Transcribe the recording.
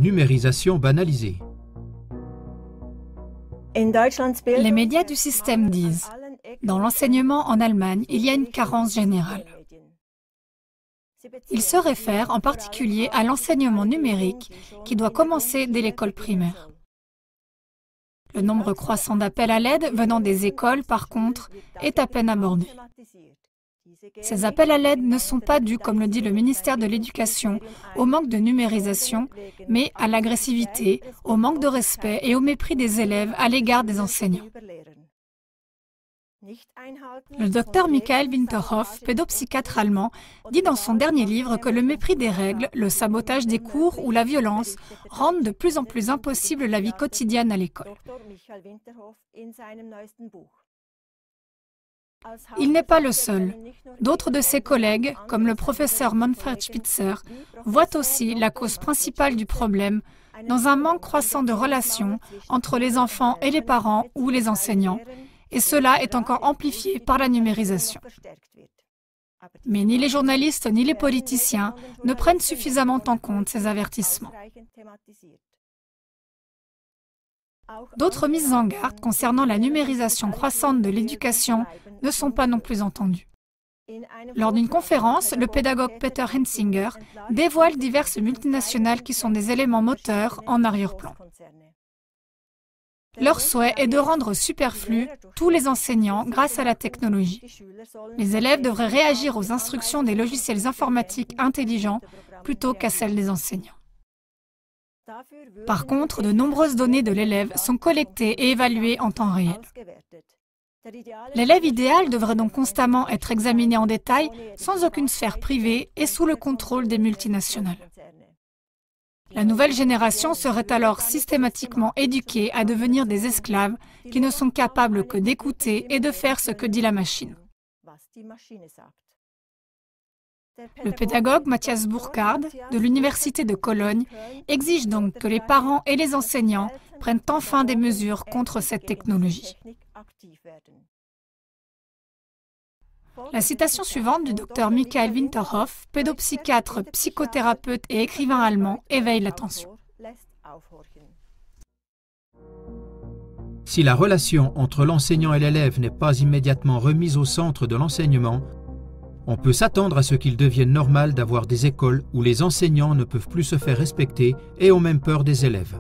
Numérisation banalisée. Les médias du système disent « Dans l'enseignement en Allemagne, il y a une carence générale ». Ils se réfèrent en particulier à l'enseignement numérique qui doit commencer dès l'école primaire. Le nombre croissant d'appels à l'aide venant des écoles, par contre, est à peine abordé. Ces appels à l'aide ne sont pas dus, comme le dit le ministère de l'Éducation, au manque de numérisation, mais à l'agressivité, au manque de respect et au mépris des élèves à l'égard des enseignants. Le docteur Michael Winterhoff, pédopsychiatre allemand, dit dans son dernier livre que le mépris des règles, le sabotage des cours ou la violence rendent de plus en plus impossible la vie quotidienne à l'école. Il n'est pas le seul. D'autres de ses collègues, comme le professeur Manfred Spitzer, voient aussi la cause principale du problème dans un manque croissant de relations entre les enfants et les parents ou les enseignants, et cela est encore amplifié par la numérisation. Mais ni les journalistes ni les politiciens ne prennent suffisamment en compte ces avertissements. D'autres mises en garde concernant la numérisation croissante de l'éducation ne sont pas non plus entendues. Lors d'une conférence, le pédagogue Peter Hensinger dévoile diverses multinationales qui sont des éléments moteurs en arrière-plan. Leur souhait est de rendre superflus tous les enseignants grâce à la technologie. Les élèves devraient réagir aux instructions des logiciels informatiques intelligents plutôt qu'à celles des enseignants. Par contre, de nombreuses données de l'élève sont collectées et évaluées en temps réel. L'élève idéal devrait donc constamment être examiné en détail, sans aucune sphère privée et sous le contrôle des multinationales. La nouvelle génération serait alors systématiquement éduquée à devenir des esclaves qui ne sont capables que d'écouter et de faire ce que dit la machine. Le pédagogue Matthias Burkhardt de l'Université de Cologne exige donc que les parents et les enseignants prennent enfin des mesures contre cette technologie. La citation suivante du docteur Michael Winterhoff, pédopsychiatre, psychothérapeute et écrivain allemand, éveille l'attention. Si la relation entre l'enseignant et l'élève n'est pas immédiatement remise au centre de l'enseignement, on peut s'attendre à ce qu'il devienne normal d'avoir des écoles où les enseignants ne peuvent plus se faire respecter et ont même peur des élèves.